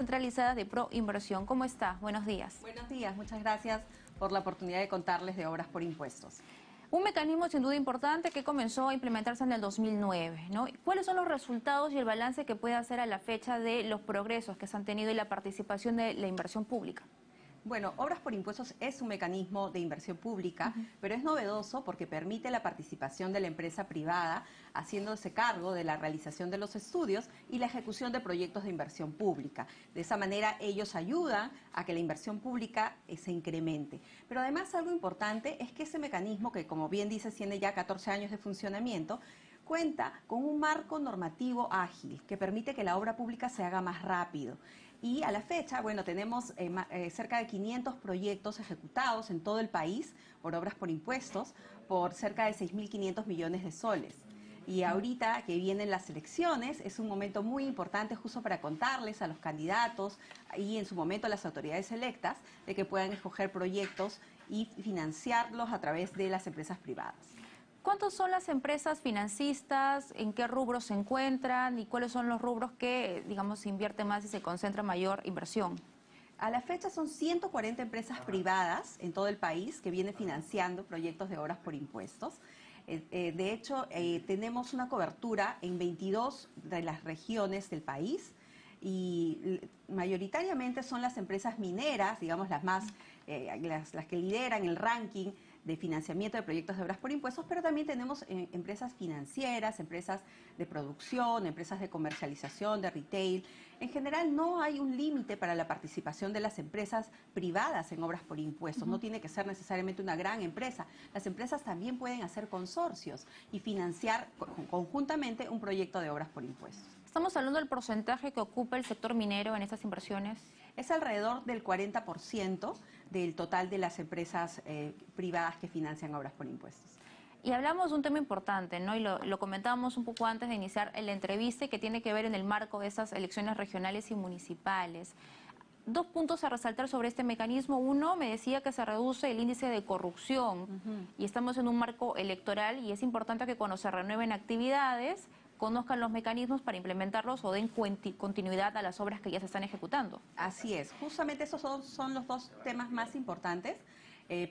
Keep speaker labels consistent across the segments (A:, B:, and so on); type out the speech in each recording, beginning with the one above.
A: Centralizadas de Proinversión. ¿Cómo está? Buenos días.
B: Buenos días, muchas gracias por la oportunidad de contarles de Obras por Impuestos.
A: Un mecanismo sin duda importante que comenzó a implementarse en el 2009, ¿no? ¿Cuáles son los resultados y el balance que puede hacer a la fecha de los progresos que se han tenido y la participación de la inversión pública?
B: Bueno, Obras por Impuestos es un mecanismo de inversión pública, pero es novedoso porque permite la participación de la empresa privada haciéndose cargo de la realización de los estudios y la ejecución de proyectos de inversión pública. De esa manera ellos ayudan a que la inversión pública se incremente. Pero además algo importante es que ese mecanismo, que como bien dice tiene ya 14 años de funcionamiento, cuenta con un marco normativo ágil que permite que la obra pública se haga más rápido. Y a la fecha, bueno, tenemos cerca de 500 proyectos ejecutados en todo el país por Obras por Impuestos por cerca de 6.500 millones de soles. Y ahorita que vienen las elecciones, es un momento muy importante justo para contarles a los candidatos y en su momento a las autoridades electas de que puedan escoger proyectos y financiarlos a través de las empresas privadas.
A: ¿Cuántas son las empresas financistas? ¿En qué rubros se encuentran? ¿Y cuáles son los rubros que, digamos, se invierte más y se concentra mayor inversión?
B: A la fecha son 140 empresas privadas en todo el país que vienen financiando proyectos de obras por impuestos. De hecho, tenemos una cobertura en 22 de las regiones del país y mayoritariamente son las empresas mineras, digamos las que lideran el ranking de financiamiento de proyectos de obras por impuestos, pero también tenemos empresas financieras, empresas de producción, empresas de comercialización, de retail. En general no hay un límite para la participación de las empresas privadas en obras por impuestos. No tiene que ser necesariamente una gran empresa. Las empresas también pueden hacer consorcios y financiar conjuntamente un proyecto de obras por impuestos.
A: Estamos hablando del porcentaje que ocupa el sector minero en estas inversiones.
B: Es alrededor del 40% del total de las empresas privadas que financian obras por impuestos.
A: Y hablamos de un tema importante, ¿no? Y lo comentábamos un poco antes de iniciar la entrevista, que tiene que ver en el marco de esas elecciones regionales y municipales. Dos puntos a resaltar sobre este mecanismo. Uno, me decía que se reduce el índice de corrupción y estamos en un marco electoral y es importante que cuando se renueven actividades conozcan los mecanismos para implementarlos o den continuidad a las obras que ya se están ejecutando.
B: Así es, justamente esos son los dos temas más importantes.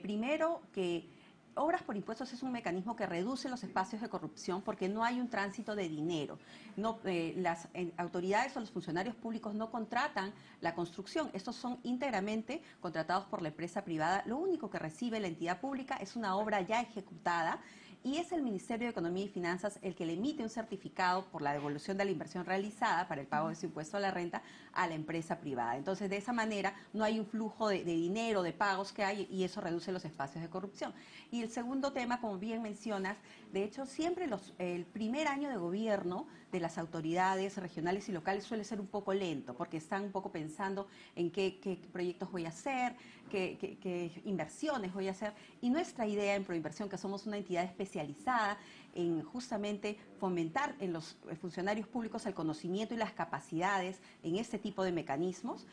B: Primero, que Obras por Impuestos es un mecanismo que reduce los espacios de corrupción porque no hay un tránsito de dinero. Las autoridades o los funcionarios públicos no contratan la construcción. Estos son íntegramente contratados por la empresa privada. Lo único que recibe la entidad pública es una obra ya ejecutada y es el Ministerio de Economía y Finanzas el que le emite un certificado por la devolución de la inversión realizada para el pago de su impuesto a la renta a la empresa privada. Entonces, de esa manera no hay un flujo de dinero, de pagos que hay y eso reduce los espacios de corrupción. Y el segundo tema, como bien mencionas, de hecho siempre el primer año de gobierno de las autoridades regionales y locales suele ser un poco lento porque están un poco pensando en qué proyectos voy a hacer, qué inversiones voy a hacer. Y nuestra idea en Proinversión, que somos una entidad especializada en justamente fomentar en los funcionarios públicos el conocimiento y las capacidades en este tipo de mecanismos,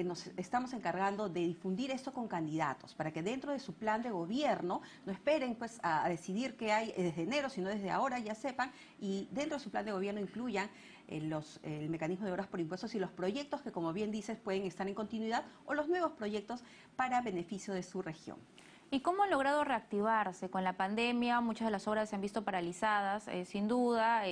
B: nos estamos encargando de difundir esto con candidatos para que dentro de su plan de gobierno no esperen pues a decidir qué hay desde enero, sino desde ahora ya sepan y dentro de su plan de gobierno incluyan el mecanismo de obras por impuestos y los proyectos que, como bien dices, pueden estar en continuidad o los nuevos proyectos para beneficio de su región.
A: ¿Y cómo han logrado reactivarse? Con la pandemia muchas de las obras se han visto paralizadas, sin duda.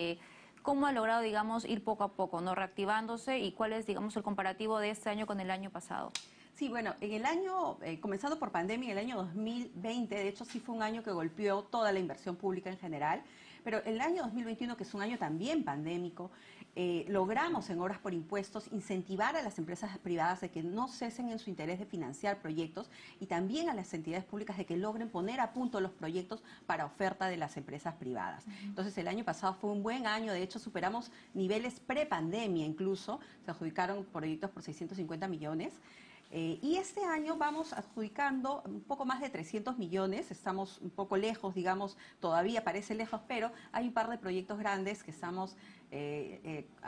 A: ¿Cómo ha logrado, digamos, ir poco a poco, no reactivándose? ¿Y cuál es, digamos, el comparativo de este año con el año pasado?
B: Sí, bueno, en el año, comenzando por pandemia, en el año 2020, de hecho sí fue un año que golpeó toda la inversión pública en general, pero el año 2021, que es un año también pandémico, logramos en Obras por Impuestos incentivar a las empresas privadas de que no cesen en su interés de financiar proyectos y también a las entidades públicas de que logren poner a punto los proyectos para oferta de las empresas privadas. Entonces el año pasado fue un buen año, de hecho superamos niveles prepandemia incluso, se adjudicaron proyectos por 650 millones. Y este año vamos adjudicando un poco más de 300 millones, estamos un poco lejos, digamos, todavía parece lejos, pero hay un par de proyectos grandes que estamos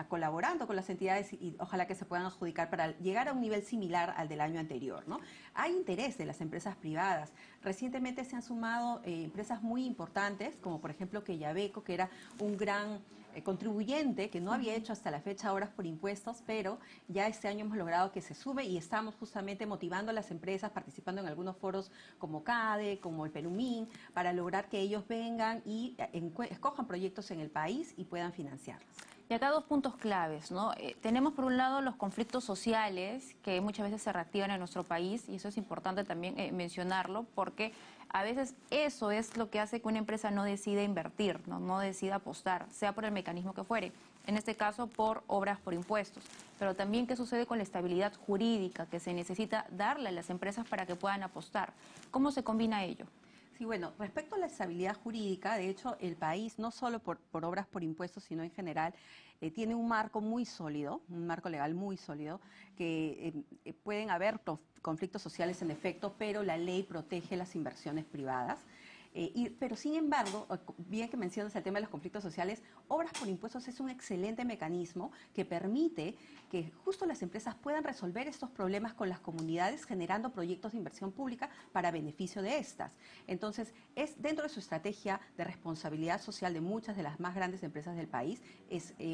B: colaborando con las entidades y ojalá que se puedan adjudicar para llegar a un nivel similar al del año anterior, ¿no? Hay interés de las empresas privadas. Recientemente se han sumado empresas muy importantes, como por ejemplo Quellaveco, que era un gran contribuyente que no había hecho hasta la fecha horas por impuestos, pero ya este año hemos logrado que se sume y estamos justamente motivando a las empresas, participando en algunos foros como CADE, como el Perumín, para lograr que ellos vengan y escojan proyectos en el país y puedan financiarlos.
A: Y acá dos puntos claves, ¿no? Tenemos por un lado los conflictos sociales que muchas veces se reactivan en nuestro país y eso es importante también mencionarlo porque a veces eso es lo que hace que una empresa no decida invertir, no decida apostar, sea por el mecanismo que fuere, en este caso por obras por impuestos. Pero también qué sucede con la estabilidad jurídica que se necesita darle a las empresas para que puedan apostar. ¿Cómo se combina ello?
B: Sí, bueno, respecto a la estabilidad jurídica, de hecho, el país, no solo por obras por impuestos, sino en general, tiene un marco muy sólido, un marco legal muy sólido, que pueden haber conflictos sociales en efecto, pero la ley protege las inversiones privadas. Pero sin embargo, bien que mencionas el tema de los conflictos sociales, obras por impuestos es un excelente mecanismo que permite que justo las empresas puedan resolver estos problemas con las comunidades generando proyectos de inversión pública para beneficio de estas. Entonces, es dentro de su estrategia de responsabilidad social de muchas de las más grandes empresas del país,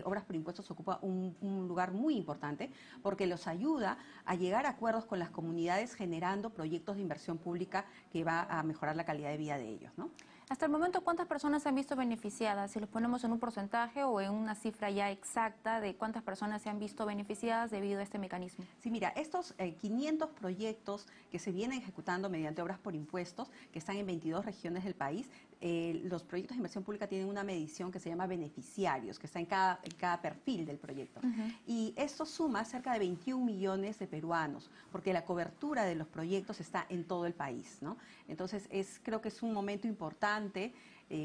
B: obras por impuestos ocupa un lugar muy importante porque los ayuda a llegar a acuerdos con las comunidades generando proyectos de inversión pública que va a mejorar la calidad de vida de ellos, ¿no?
A: Hasta el momento, ¿cuántas personas se han visto beneficiadas? Si los ponemos en un porcentaje o en una cifra ya exacta de cuántas personas se han visto beneficiadas debido a este mecanismo.
B: Sí, mira, estos 500 proyectos que se vienen ejecutando mediante obras por impuestos, que están en 22 regiones del país, los proyectos de inversión pública tienen una medición que se llama beneficiarios, que está en cada perfil del proyecto. Y esto suma cerca de 21 millones de peruanos, porque la cobertura de los proyectos está en todo el país, ¿no? Entonces, creo que es un momento importante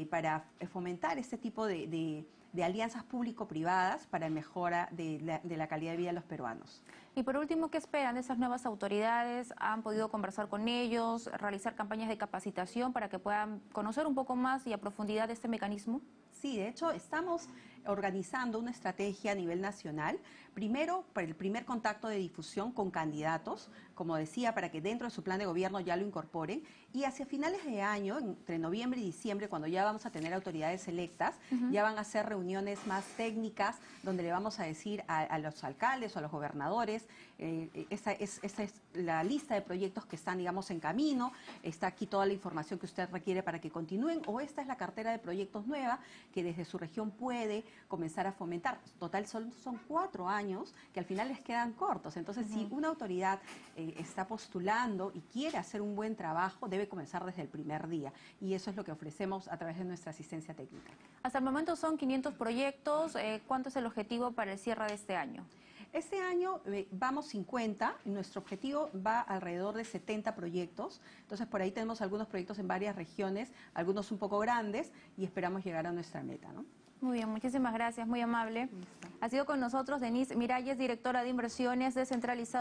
B: para fomentar este tipo de alianzas público-privadas para mejora de la calidad de vida de los peruanos.
A: Y por último, ¿qué esperan de esas nuevas autoridades? ¿Han podido conversar con ellos, realizar campañas de capacitación para que puedan conocer un poco más y a profundidad de este mecanismo?
B: Sí, de hecho, estamos organizando una estrategia a nivel nacional, primero para el primer contacto de difusión con candidatos, como decía, para que dentro de su plan de gobierno ya lo incorporen, y hacia finales de año, entre noviembre y diciembre, cuando ya vamos a tener autoridades electas, ya van a ser reuniones más técnicas, donde le vamos a decir a los alcaldes o a los gobernadores, esta es la lista de proyectos que están, digamos, en camino, está aquí toda la información que usted requiere para que continúen, o esta es la cartera de proyectos nueva que desde su región puede comenzar a fomentar. Total, son 4 años que al final les quedan cortos. Entonces, si una autoridad está postulando y quiere hacer un buen trabajo, debe comenzar desde el primer día. Y eso es lo que ofrecemos a través de nuestra asistencia técnica.
A: Hasta el momento son 500 proyectos. ¿Cuánto es el objetivo para el cierre de este año?
B: Este año vamos 50 y nuestro objetivo va alrededor de 70 proyectos. Entonces, por ahí tenemos algunos proyectos en varias regiones, algunos un poco grandes y esperamos llegar a nuestra meta, ¿no?
A: Muy bien, muchísimas gracias, muy amable.
B: Listo.
A: Ha sido con nosotros Denise Miralles, directora de Inversiones descentralizadas.